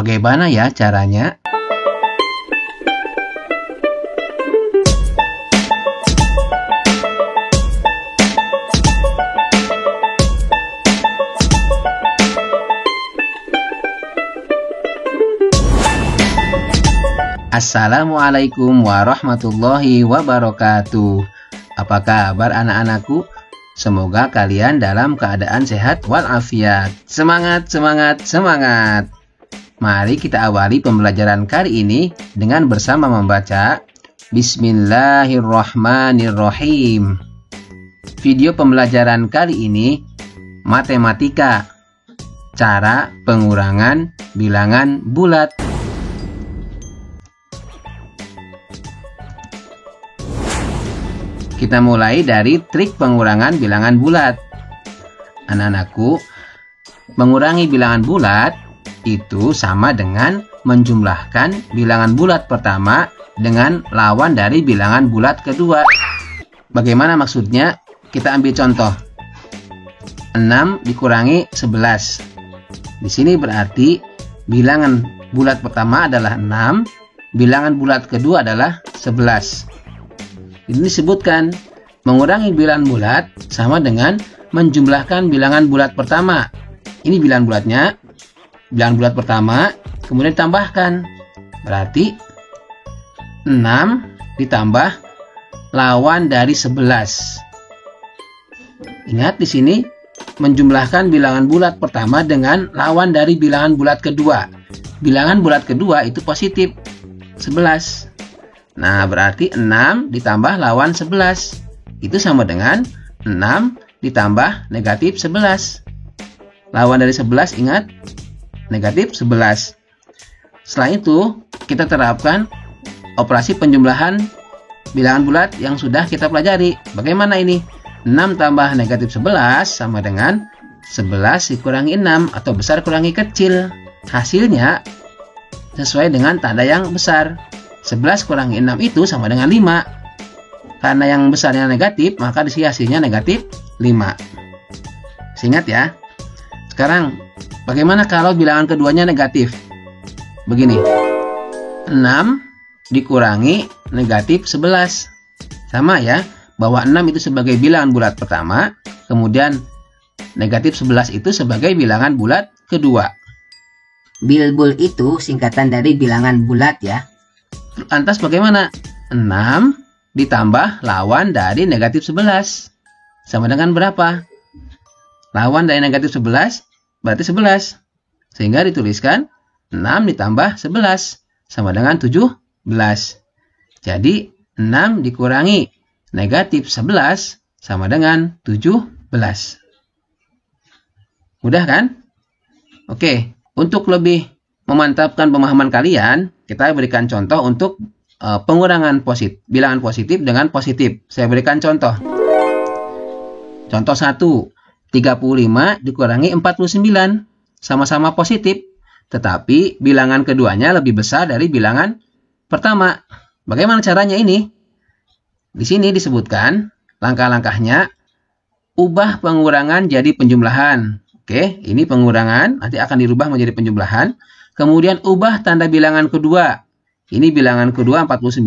Bagaimana ya caranya? Assalamualaikum warahmatullahi wabarakatuh. Apa kabar anak-anakku? Semoga kalian dalam keadaan sehat walafiat. Semangat, semangat, semangat. Mari kita awali pembelajaran kali ini dengan bersama membaca Bismillahirrahmanirrahim. Video pembelajaran kali ini matematika. Cara pengurangan bilangan bulat. Kita mulai dari trik pengurangan bilangan bulat. Anak-anakku, mengurangi bilangan bulat itu sama dengan menjumlahkan bilangan bulat pertama dengan lawan dari bilangan bulat kedua. Bagaimana maksudnya? Kita ambil contoh. 6 dikurangi 11. Di sini berarti bilangan bulat pertama adalah 6, bilangan bulat kedua adalah 11. Ini disebutkan mengurangi bilangan bulat sama dengan menjumlahkan bilangan bulat pertama. Ini bilangan bulatnya, bilangan bulat pertama, kemudian ditambahkan. Berarti 6 ditambah lawan dari 11. Ingat di sini menjumlahkan bilangan bulat pertama dengan lawan dari bilangan bulat kedua. Bilangan bulat kedua itu positif 11. Nah, berarti 6 ditambah lawan 11. Itu sama dengan 6 ditambah negatif 11. Lawan dari 11 ingat, negatif 11. Setelah itu, kita terapkan operasi penjumlahan bilangan bulat yang sudah kita pelajari. Bagaimana ini? 6 tambah negatif 11 sama dengan 11 dikurangi 6 atau besar kurangi kecil. Hasilnya sesuai dengan tanda yang besar. 11 kurangi 6 itu sama dengan 5. Karena yang besarnya negatif, maka di sini hasilnya negatif 5. Ingat ya. Sekarang, bagaimana kalau bilangan keduanya negatif? Begini. 6 dikurangi negatif 11. Sama ya, bahwa 6 itu sebagai bilangan bulat pertama, kemudian negatif 11 itu sebagai bilangan bulat kedua. Bilbul itu singkatan dari bilangan bulat ya. Lantas bagaimana? 6 ditambah lawan dari negatif 11. Sama dengan berapa? Lawan dari negatif 11 berarti 11. Sehingga dituliskan 6 ditambah 11 sama dengan 17. Jadi 6 dikurangi negatif 11 sama dengan 17. Mudah kan? Oke, untuk lebih memantapkan pemahaman kalian, kita berikan contoh untuk pengurangan bilangan positif dengan positif. Saya berikan contoh. Contoh 1, 35 dikurangi 49. Sama-sama positif, tetapi bilangan keduanya lebih besar dari bilangan pertama. Bagaimana caranya ini? Di sini disebutkan langkah-langkahnya. Ubah pengurangan jadi penjumlahan. Oke, ini pengurangan, nanti akan dirubah menjadi penjumlahan. Kemudian ubah tanda bilangan kedua. Ini bilangan kedua 49.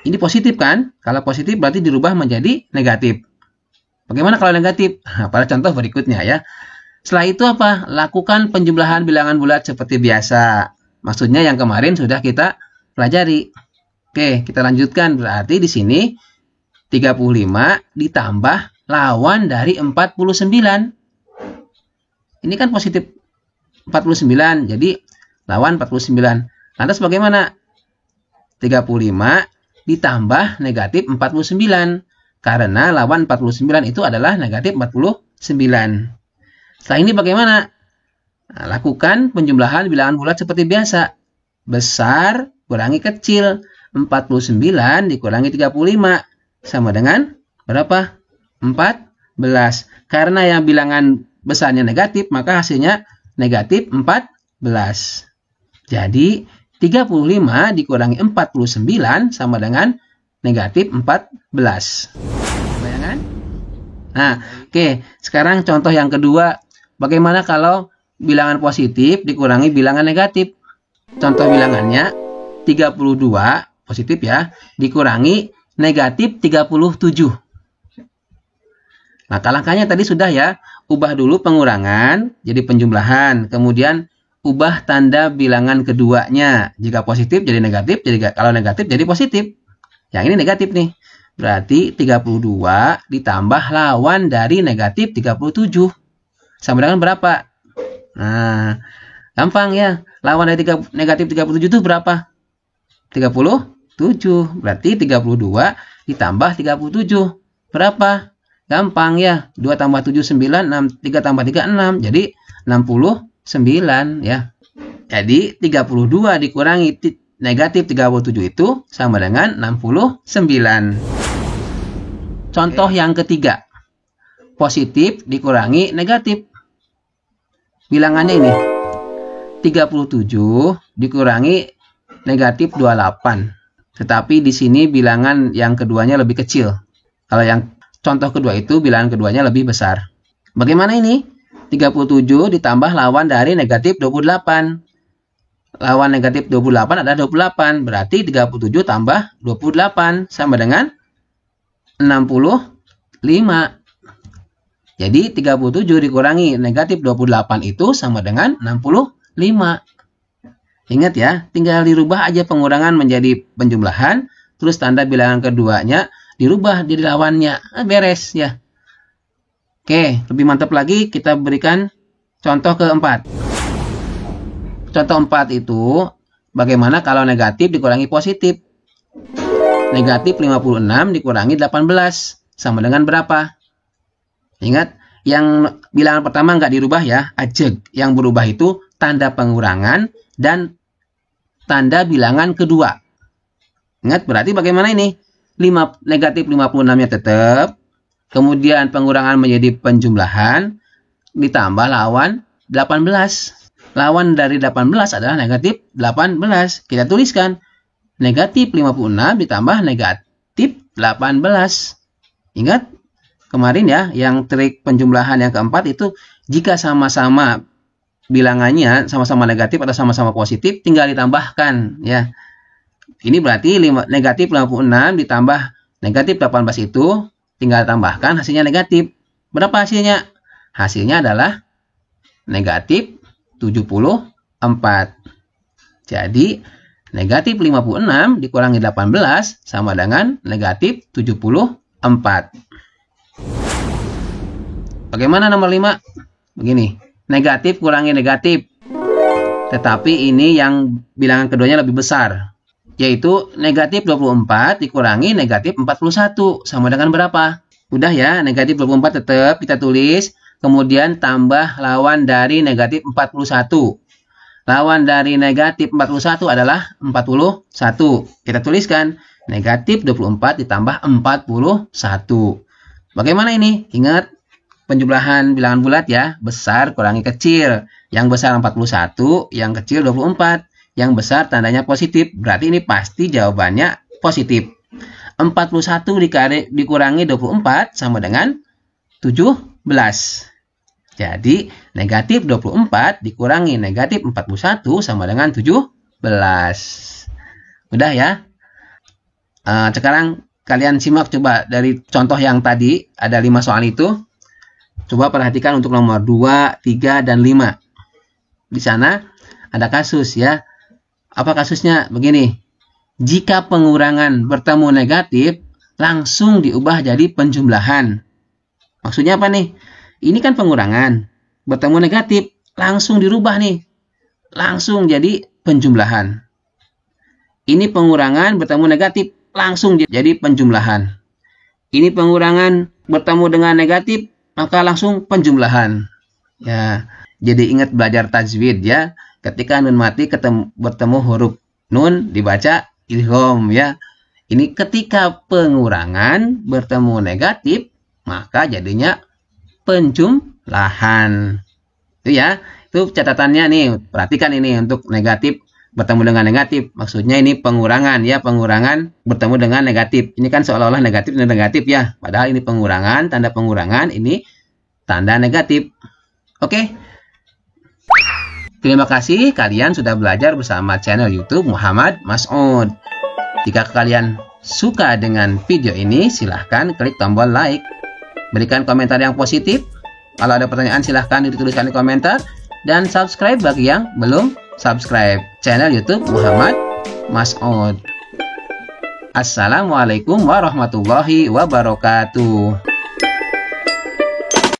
Ini positif kan? Kalau positif berarti dirubah menjadi negatif. Bagaimana kalau negatif? Nah, pada contoh berikutnya ya. Setelah itu apa? Lakukan penjumlahan bilangan bulat seperti biasa. Maksudnya yang kemarin sudah kita pelajari. Oke, kita lanjutkan. Berarti di sini 35 ditambah lawan dari 49. Ini kan positif 49, jadi lawan 49. Lantas bagaimana? 35 ditambah negatif 49. Karena lawan 49 itu adalah negatif 49. Setelah ini bagaimana? Nah, lakukan penjumlahan bilangan bulat seperti biasa. Besar kurangi kecil. 49 dikurangi 35. Sama dengan berapa? 14. Karena yang bilangan besarnya negatif, maka hasilnya negatif 14. Jadi 35 dikurangi 49 sama dengan negatif 14. Bayangan? Nah, oke. Sekarang contoh yang kedua. Bagaimana kalau bilangan positif dikurangi bilangan negatif? contoh bilangannya 32 positif ya, dikurangi negatif 37. Nah, langkahnya tadi sudah ya, ubah dulu pengurangan jadi penjumlahan, kemudian ubah tanda bilangan keduanya. Jika positif jadi negatif, kalau negatif jadi positif. Yang ini negatif nih. Berarti 32 ditambah lawan dari negatif 37. Sama dengan berapa? Nah, gampang ya. Lawan dari negatif 37 itu berapa? 37. Berarti 32 ditambah 37. Berapa? Gampang ya. 2 tambah 7, 9. 3 tambah 3, 6. Jadi 69 ya. Jadi 32 dikurangi negatif 37 itu sama dengan 69. Contoh yang ketiga. Positif dikurangi negatif. Bilangannya ini. 37 dikurangi negatif 28. Tetapi di sini bilangan yang keduanya lebih kecil. Kalau yang contoh kedua itu bilangan keduanya lebih besar. Bagaimana ini? 37 ditambah lawan dari negatif 28. Lawan negatif 28 adalah 28. Berarti 37 tambah 28 sama dengan 65. Jadi 37 dikurangi negatif 28 itu sama dengan 65. Ingat ya, tinggal dirubah aja pengurangan menjadi penjumlahan. Terus tanda bilangan keduanya dirubah jadi lawannya. Beres ya. Oke, lebih mantap lagi kita berikan contoh keempat. Contoh 4 itu bagaimana kalau negatif dikurangi positif. Negatif 56 dikurangi 18 sama dengan berapa? Ingat, yang bilangan pertama nggak dirubah ya, ajeg. Yang berubah itu tanda pengurangan dan tanda bilangan kedua. Ingat, berarti bagaimana ini? Negatif 56-nya tetap. Kemudian pengurangan menjadi penjumlahan ditambah lawan 18. Lawan dari 18 adalah negatif 18. Kita tuliskan negatif 56 ditambah negatif 18. Ingat kemarin ya, yang trik penjumlahan yang keempat itu jika sama-sama bilangannya sama-sama negatif atau sama-sama positif tinggal ditambahkan ya. Ini berarti negatif 56 ditambah negatif 18 itu tinggal tambahkan hasilnya negatif. Berapa hasilnya? Hasilnya adalah negatif 74. Jadi negatif 56 dikurangi 18 sama dengan negatif 74. Bagaimana nomor 5? Begini. Negatif kurangi negatif. Tetapi ini yang bilangan keduanya lebih besar. Yaitu negatif 24 dikurangi negatif 41. Sama dengan berapa? Udah ya, negatif 24 tetap kita tulis. Kemudian tambah lawan dari negatif 41. Lawan dari negatif 41 adalah 41. Kita tuliskan negatif 24 ditambah 41. Bagaimana ini? Ingat penjumlahan bilangan bulat ya. Besar kurangi kecil. Yang besar 41, yang kecil 24. Yang besar tandanya positif. Berarti ini pasti jawabannya positif. 41 dikurangi 24 sama dengan 17. Jadi negatif 24 dikurangi negatif 41 sama dengan 17. Udah ya. Sekarang kalian simak coba dari contoh yang tadi. Ada 5 soal itu. Coba perhatikan untuk nomor 2, 3, dan 5. Di sana ada kasus ya. Apa kasusnya? Begini. Jika pengurangan bertemu negatif, langsung diubah jadi penjumlahan. Maksudnya apa nih? Ini kan pengurangan. Bertemu negatif, langsung dirubah nih. Langsung jadi penjumlahan. Ini pengurangan bertemu negatif, langsung jadi penjumlahan. Ini pengurangan bertemu dengan negatif, maka langsung penjumlahan. Ya, jadi ingat belajar tajwid ya. Ketika nun mati bertemu huruf nun dibaca idgham ya. Ini ketika pengurangan bertemu negatif, maka jadinya penjumlahan. Itu ya. Itu catatannya nih. Perhatikan ini untuk negatif bertemu dengan negatif. Maksudnya ini pengurangan ya. Pengurangan bertemu dengan negatif. Ini kan seolah-olah negatif dan negatif ya. Padahal ini pengurangan. Tanda pengurangan. Ini tanda negatif. Oke. Terima kasih kalian sudah belajar bersama channel YouTube Muhammad Mas'ud. Jika kalian suka dengan video ini, silahkan klik tombol like. Berikan komentar yang positif. Kalau ada pertanyaan silahkan dituliskan di komentar. Dan subscribe bagi yang belum subscribe channel YouTube Muhammad Mas'ud. Assalamualaikum warahmatullahi wabarakatuh.